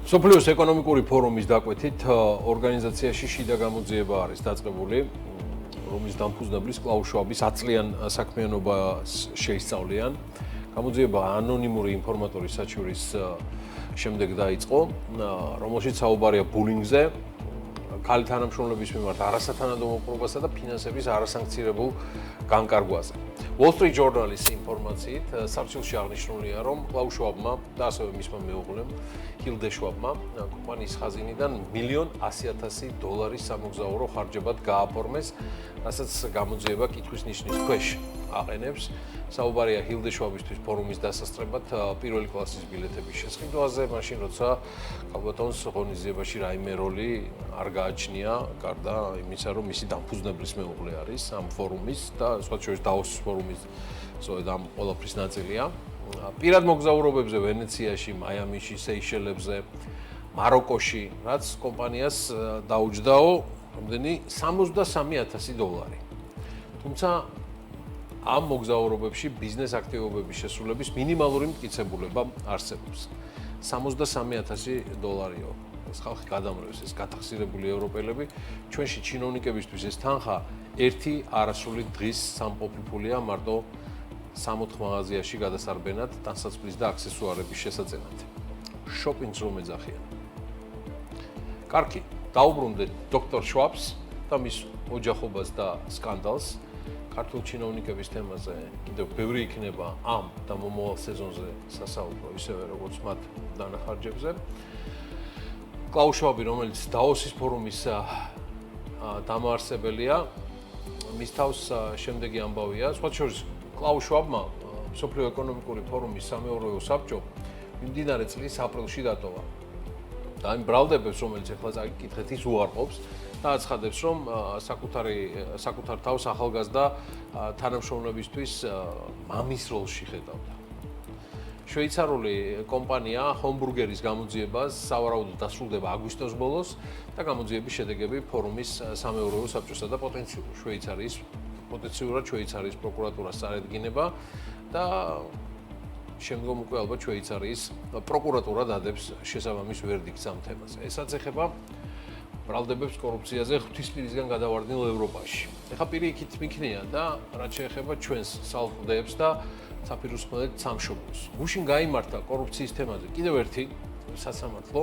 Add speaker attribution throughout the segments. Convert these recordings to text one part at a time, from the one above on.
Speaker 1: სოფლიოს ეკონომიკური ფორუმის დაკვეთით ორგანიზაციაში შიდა გამოძიება არის დაწყებული, რომლის დამფუძნებლის კლაუს შვაბის 10 წლიან საქმიანობას შეისწავლიან. გამოძიება ანონიმური ინფორმატორის საჩივრის შემდეგ დაიწყო, რომელშიც საუბარია ბულინგზე, ქალი თანამშრომლების მიმართ არასათანადო მოპყრობასა და ფინანსების არასანქცირებულ განკარგვაზე. Wall Street Journal-ის ინფორმაციით, სარჩილში აღნიშნულია, რომ კლაუს შვაბმა და ასევე მისმა მეუღლემ, ჰილდე შვაბმა, კომპანიის ხაზინიდან $1,100,000 სამოგზაურო ხარჯებად გააფორმეს, რასაც გამოძიება კითხვის ნიშნის ქვეშ აყენებს. საუბარია ჰილდე შვაბისთვის ფორუმის დასასწრებად პირველი კლასის ბილეთების შესყიდვაზე, მაშინ როცა კალბატონს ღონისძიებაში რაიმე როლი არ გააჩნია, გარდა იმისა, რომ მისი დამფუძნებლის მეუღლე არის ამ ფორუმის და სხვა შორის დაოსის ფორუმის სწორედ ამ ყველაფრის ნაწილია. პირად მოგზაურობებზე ვენეციაში, მაიამიში, სეიშელებზე, მაროკოში, რაც კომპანიას დაუჯდაო რამდენი $63,000. თუმცა ამ მოგზაურობებში ბიზნეს აქტივობების შესრულების მინიმალური მტკიცებულება არსებობს. $63,000. ეს ხალხი გადამრევს, ეს გათახსირებული ევროპელები, ჩვენში ჩინოვნიკებისთვის ეს თანხა ერთი არასრული დღის სამყოფი-ფულია მარტო 60 მაღაზიაში გადასარბენად, ტანსაცმლის და აქსესუარების შესაძენად. შოპინგს რომ ეძახიან. კარგი, დაუბრუნდეთ დოქტორ შვაბს და მის ოჯახობას და სკანდალს. ქართულ ჩინოვნიკების თემაზე კიდევ ბევრი იქნება ამ და მომავალ სეზონზე სასაუბრო, ისევე როგორც მათ დანახარჯებზე. კლაუს შვაბი, რომელიც დაოსის ფორუმის დამაარსებელია, მის თავს შემდეგი ამბავია. სხვა შორის კლაუს შვაბმა სოფლიო ეკონომიკური ფორუმის სამეურვეო საბჭო მიმდინარე წლის აპრილში დატოვა. და იმ ბრალდებებს, რომელიც ახლა წაგიკითხეთ, ის უარყოფს და აცხადებს, რომ საკუთარ თავს ახალგაზრდა თანამშრომლებისთვის მამის როლში ხედავდა. შვეიცარიული კომპანია ჰომბურგერის გამოძიებას სავარაუდოდ დასრულდება აგვისტოს ბოლოს და გამოძიების შედეგები ფორუმის სამეურვეო საბჭოსა და პოტენციურად შვეიცარიის პროკურატურას წარედგინება და შემდგომ უკვე ალბათ შვეიცარიის პროკურატურა დადებს შესაბამის ვერდიქტს ამ თემაზე. ესაც ეხება ბრალდებებს კორუფციაზე ღვთისმილისგან გადავარდნილ ევროპაში. ეხლა პირიქით მიქნია და რაც შეეხება ჩვენს სალხდეებს და საფირუსმელეთ სამშობლოს. გუშინ გაიმართა კორუფციის თემაზე კიდევ ერთი სასამართლო.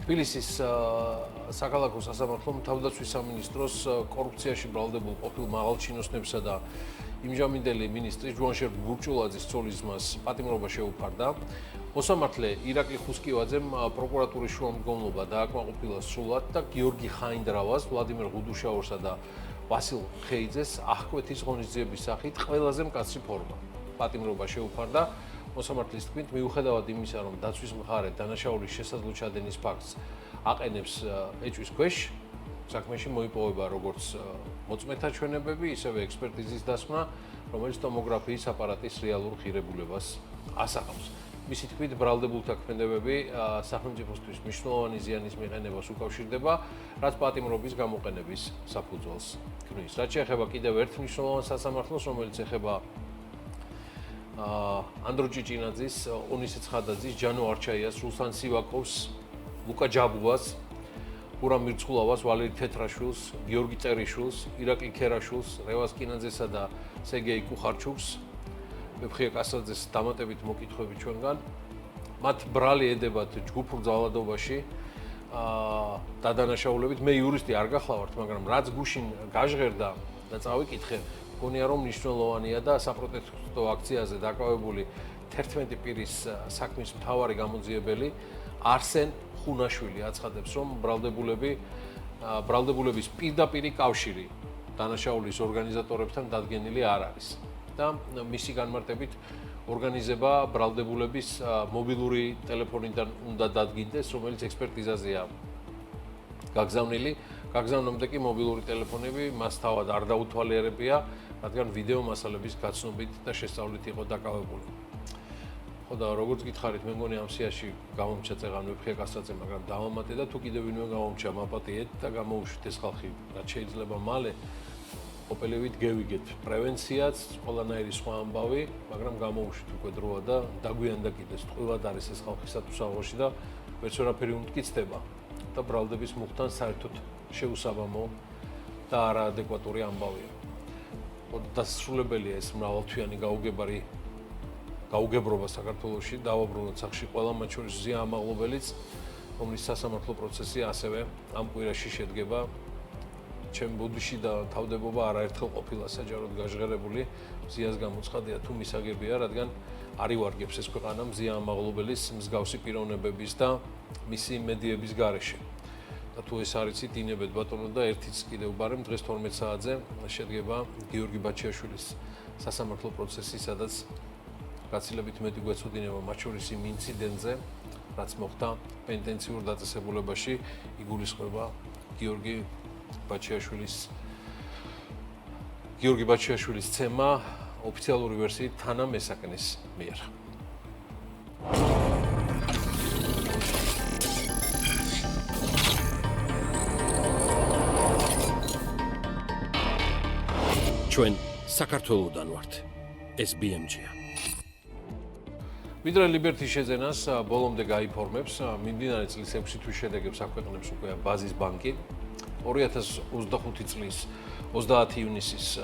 Speaker 1: თბილისის საქალაქო სასამართლომ თავდაცვის სამინისტროს კორუფციაში ბრალდებულ ყოფილ მაღალჩინოსნებსა და იმჟამინდელი მინისტრის ჯუანშერ ბურჭულაძის ცოლის ძმას პატიმრობა შეუფარდა. მოსამართლე ირაკლი ხუსკივაძემ პროკურატურის შუამდგომლობა დააკმაყოფილა სრულად და გიორგი ხაინდრავას, ვლადიმერ ღუდუშაურსა და ვასილ ხეიძეს აღკვეთის ღონისძიების სახით ყველაზე მკაცრი ფორმა. პატიმრობა შეუფარდა. მოსამართლის თქმით, მიუხედავად იმისა, რომ დაცვის მხარე დანაშაულის შესაძლო ჩადენის ფაქტს აყენებს ეჭვის ქვეშ, საქმეში მოიპოვება როგორც მოწმეთა ჩვენებები, ისევე ექსპერტიზის დასკვნა, რომელიც ტომოგრაფიის აპარატის რეალურ ღირებულებას ასახავს. მისი თქმით, ბრალდებულთა ქმედებები სახელმწიფოსთვის მნიშვნელოვანი ზიანის მიყენებას უკავშირდება, რაც პატიმრობის გამოყენების საფუძველს ქმნის. რაც შეეხება კიდევ ერთ მნიშვნელოვან სასამართლოს, რომელიც ეხება ანდრო ჭიჭინაძის, ონისე ცხადაძის, ჯანო არჩაიას, რუსლან სივაკოვს, ლუკა ჯაბუას, ურამ მირცხულავას, ვალერი თეთრაშვილს, გიორგი წერიშვილს, ირაკლი ქერაშვილს, რევას კინაძესა და სერგეი კუხარჩუკს, მებხია კასაძეს დამატებით მოკითხვები ჩვენგან. მათ ბრალი ედებათ ჯგუფურ ძალადობაში და დანაშაულებით. მე იურისტი არ გახლავართ, მაგრამ რაც გუშინ გაჟღერდა და წავიკითხე, მგონია რომ მნიშვნელოვანია და საპროტესტო აქციაზე დაკავებული 11 პირის საქმის მთავარი გამოძიებელი არსენ ხუნაშვილი აცხადებს, რომ ბრალდებულების პირდაპირი კავშირი დანაშაულის ორგანიზატორებთან დადგენილი არ არის და მისი განმარტებით ორგანიზება ბრალდებულების მობილური ტელეფონიდან უნდა დადგინდეს, რომელიც ექსპერტიზაზეა გაგზავნილი. გაგზავნამდე კი მობილური ტელეფონები მას თავად არ დაუთვალიერებია, რადგან ვიდეო მასალების გაცნობით და შესწავლით იყო დაკავებული. ხო და როგორც გითხარით, მე მგონი ამ სიაში გამომჩა წეღან მებხია კასაძე, მაგრამ დავამატე და თუ კიდევ ვინმე გამომჩა, მაპატიეთ და გამოუშვით ეს ხალხი, რაც შეიძლება მალე ყოფილივით გევიგეთ პრევენციაც, ყველანაირი სხვა ამბავი, მაგრამ გამოუშვით უკვე დროა და დაგვიანდა კიდეს ტყუილად არის ეს ხალხისათვის აღოში და ვერც ვერაფერი უმტკიცდება და ბრალდების მუხთან საერთოდ შეუსაბამო და არაადეკვატური ამბავია. დასრულებელია ეს მრავალთვიანი გაუგებრობა საქართველოში, დავაბრუნოთ სახში ყველა, მათ შორის ზია ამაღლობელიც, რომლის სასამართლო პროცესი ასევე ამ კვირაში შედგება. ჩემ ბუდიში და თავდებობა არაერთხელ ყოფილა საჯაროდ გაჟღერებული, ზიას გამოცხადია თუ მისაგებია, რადგან არ ივარგებს ეს ქვეყანა მზია ამაღლობელის მსგავსი პიროვნებების და მისი მედიების გარეშე. და თუ ეს არიცით, ინებეთ ბატონო და ერთიც კიდევ ბარემ დღეს 12 საათზე შედგება გიორგი ბაჩიაშვილის სასამართლო პროცესი, სადაც გაცილებით მეტი გვეცოდინება მათ შორის იმ ინციდენტზე, რაც მოხდა პენტენციურ დაწესებულებაში, იგულისხმება გიორგი ბაჩიაშვილის ცემა ოფიციალური ვერსიით თანა მესაკნის მიერ.
Speaker 2: ჩვენ საქართველოდან ვართ. ეს BMG-ა.
Speaker 1: ვიდრე ლიბერტის შეძენას ბოლომდე გაიფორმებს, მიმდინარე წლის 6 თვის შედეგებს აქვეყნებს უკვე ბაზის ბანკი. 2025 წლის 30 ივნისის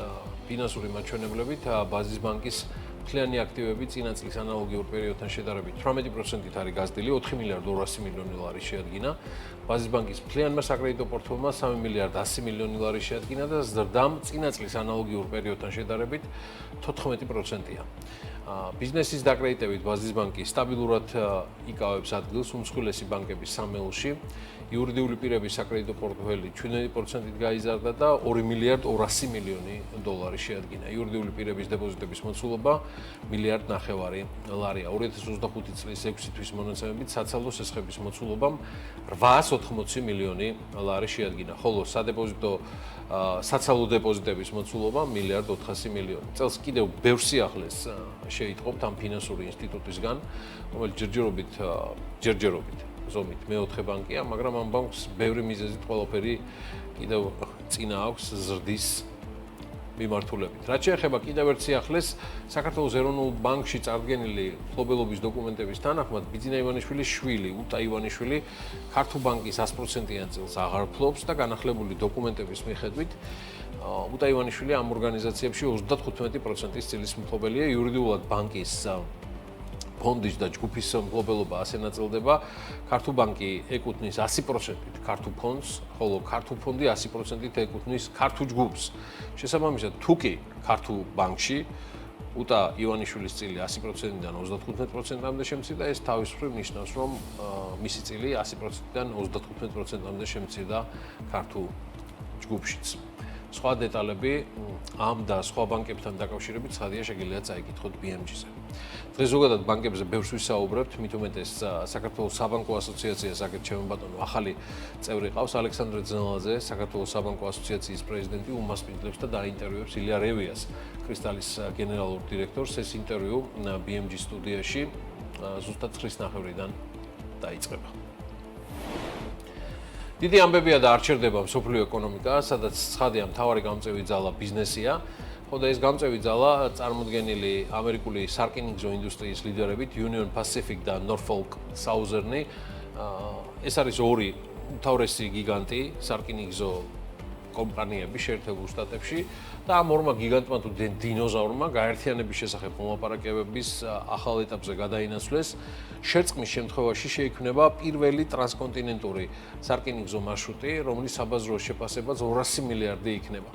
Speaker 1: ფინანსური მაჩვენებლებით ბაზის ბანკის მთლიანი აქტივები წინა წლის ანალოგიურ პერიოდთან შედარებით 18%-ით არის გაზრდილი, 4 მილიარდ 200 მილიონი ლარი შეადგინა. ბაზის ბანკის მთლიანმა საკრედიტო პორტფელიმა 3 მილიარდ 100 მილიონი ლარი შეადგინა და ზრდამ წინა წლის ანალოგიურ პერიოდთან შედარებით 14%-ია. ბიზნესის დაკრედიტებით ბაზის ბანკი სტაბილურად იკავებს ადგილს უმსხვილესი ბანკების სამეულში. იურიდიული პირების საკრედიტო პორტფელი 17%-ით გაიზარდა და 2 მილიარდ 200 მილიონი დოლარი შეადგინა. იურიდიული პირების დეპოზიტების მოცულობა 1,5 მილიარდ ლარია. 2025 წლის 6 თვის მონაცემებით საცალო სესხების მოცულობამ 880 მილიონი ლარი შეადგინა, ხოლო საცალო დეპოზიტების მოცულობა 1,400 მილიონი. წელს კიდევ ბევრ სიახლეს შეიტყობთ ამ ფინანსური ინსტიტუტისგან, რომელიც ჯერჯერობით ზომით მეოთხე ბანკია, მაგრამ ამ ბანკს ბევრი მიზეზით ყველაფერი კიდევ წინა აქვს ზრდის მიმართულებით. რაც შეეხება კიდევ ერთ სიახლეს, საქართველოს ეროვნულ ბანკში წარდგენილი მფლობელობის დოკუმენტების თანახმად, ბიძინა ივანიშვილის შვილი, უტა ივანიშვილი, ქართულ ბანკის 100%-იან წელს აღარ ფლობს და განახლებული დოკუმენტების მიხედვით, უტა ივანიშვილი ამ ორგანიზაციებში 35%-ის წილის მფლობელია, იურიდიულად ბანკის ფონდის და ჯგუფის მფლობელობა ასე ნაწილდება. ქართულ ბანკი ეკუთვნის 100%-ით ქართულ ფონდს, ხოლო ქართულ ფონდი 100%-ით ეკუთვნის ქართულ ჯგუფს. შესაბამისად, თუკი ქართულ ბანკში უტა ივანიშვილის წილი 100%-დან 35%-მდე შემცირდა, ეს თავის მხრივ ნიშნავს, რომ მისი წილი 100%-დან 35%-მდე შემცირდა ქართულ ჯგუფშიც. სხვა დეტალები ამ და სხვა ბანკებთან დაკავშირებით ცხადია შეგიძლიათ წაიკითხოთ BMG-ზე. დღეს ზოგადად ბანკებზე ბევრს ვისაუბრებთ, მით უმეტეს საქართველოს საბანკო ასოციაციას აქეთ ჩემო ბატონო ახალი წევრი ყავს ალექსანდრე ძნელაძე, საქართველოს საბანკო ასოციაციის პრეზიდენტი უმასპინძლებს და დაინტერვიუებს ილია რევიას, კრისტალის გენერალურ დირექტორს. ეს ინტერვიუ BMG სტუდიაში ზუსტად 9:30-დან დაიწყება. დიდი ამბებია და არ ჩერდება მსოფლიო ეკონომიკა, სადაც ცხადია მთავარი გამწევი ძალა ბიზნესია. ხო და ეს გამწევი ძალა წარმოდგენილი ამერიკული სარკინიგზო ინდუსტრიის ლიდერებით Union Pacific და Norfolk Southern-ი. ეს არის ორი უმთავრესი გიგანტი სარკინიგზო კომპანიები შეერთებულ შტატებში და ამ ორმა გიგანტმა თუ დინოზავრმა გაერთიანების შესახებ მოლაპარაკებების ახალ ეტაპზე გადაინაცვლეს. შერწყმის შემთხვევაში შეიქმნება პირველი ტრანსკონტინენტური სარკინიგზო მარშრუტი, რომლის საბაზრო შეფასება 200 მილიარდი იქნება.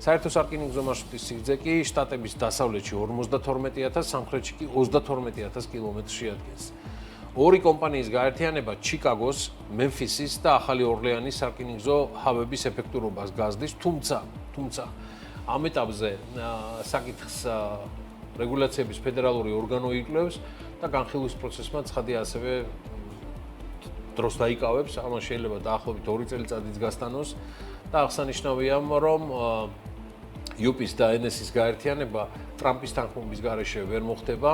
Speaker 1: საერთო სარკინიგზო მარშრუტის სიგრძე კი შტატების დასავლეთში 52,000, სამხრეთში კი 32,000 კილომეტრს შეადგენს. ორი კომპანიის გაერთიანება ჩიკაგოს, მემფისის და ახალი ორლეანის სარკინიგზო ჰაბების ეფექტურობას გაზრდის, თუმცა ამ ეტაპზე საკითხს რეგულაციების ფედერალური ორგანო იკვლევს და განხილვის პროცესმა ცხადია ასევე დროს დაიკავებს, ამას შეიძლება დაახლოებით 2 წელიწადიც გასტანოს და აღსანიშნავია, რომ UP-ის და NS-ის გაერთიანება ტრამპის თანხმობის გარეშე ვერ მოხდება.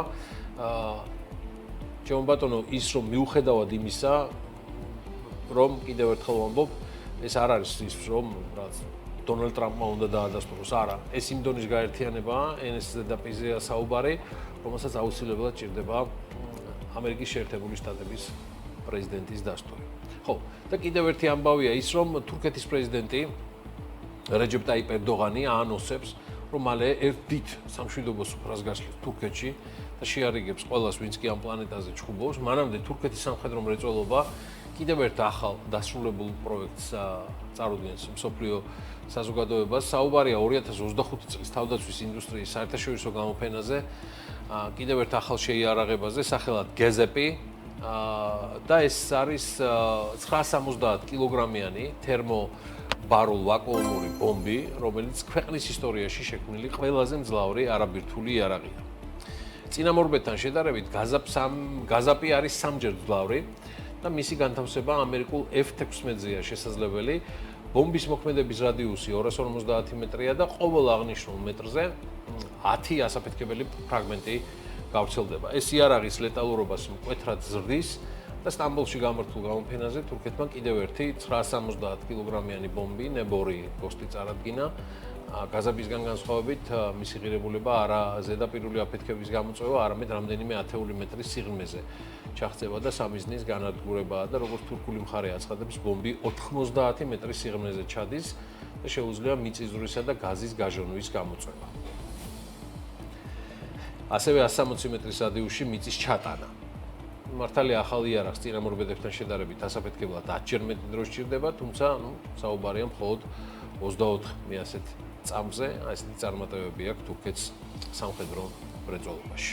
Speaker 1: ჩემო ბატონო, ის რომ მიუხედავად იმისა, რომ კიდევ ერთხელ ვამბობ, ეს არ არის ის რომ დონალდ ტრამპმა უნდა დაადასტუროს. არა, ეს იმ დონის გაერთიანებაა, ეს ზედაპირზეა საუბარი, რომელსაც აუცილებლად ჭირდება ამერიკის შეერთებული შტატების პრეზიდენტის დასტური. ხო, და კიდევ ერთი ამბავია ის, რომ თურქეთის პრეზიდენტი რეჯეპ ტაიპ ერდოღანი აანონსებს, რომ მალე ერთ დიდ სამშვიდობო სუფრას გასვლის თურქეთში და შეარიგებს ყველას, ვინც კი ამ პლანეტაზე ჩხუბობს. მანამდე თურქეთის სამხედრო მრეწველობა კიდევ ერთ ახალ დასრულებულ პროექტს წარუდგენს მსოფლიო საზოგადოებას. საუბარია 2025 წლის თავდაცვის ინდუსტრიის საერთაშორისო გამოფენაზე კიდევ ერთ ახალ შეიარაღებაზე, სახელად გეზეპი. და ეს არის 970 კილოგრამიანი თერმობარულ ვაკუუმური ბომბი, რომელიც ქვეყნის ისტორიაში შექმნილი ყველაზე მძლავრი არაბირთული იარაღია. წინამორბედთან შედარებით გაზაპი არის სამჯერ მძლავრი და მისი განთავსება ამერიკულ F-16-ზეა შესაძლებელი. ბომბის მოქმედების რადიუსი 250 მეტრია და ყოველ აღნიშნულ მეტრზე 10 ასაფეთქებელი ფრაგმენტი გავრცელდება. ეს იარაღის ლეტალურობას მკვეთრად ზრდის და სტამბოლში გამართულ გამოფენაზე თურქეთმა კიდევ ერთი 970 კილოგრამიანი ბომბი ნებორი გოსტი წარადგინა. გაზაპისგან განსხვავებით მისი ღირებულება არა ზედაპირული აფეთქების გამოწვევა, არამედ რამდენიმე ათეული მეტრის სიღრმეზე ჩაღწევა და სამიზნის განადგურებაა და როგორც თურქული მხარე აცხადებს, ბომბი 90 მეტრის სიღრმეზე ჩადის და შეუძლია მიწისძვრისა და გაზის გაჟონვის გამოწვევა. ასევე 160 მეტრის რადიუსში მიწის ჩატანა. მართალია ახალი იარაღს წინამორბედებთან შედარებით ასაფეთქებლად 10-ჯერ მეტი დრო სჭირდება, თუმცა საუბარია მხოლოდ 24 ასეთ წამზე, ესეთი წარმატებები აქვს თურქეთს სამხედრო მრეწველობაში.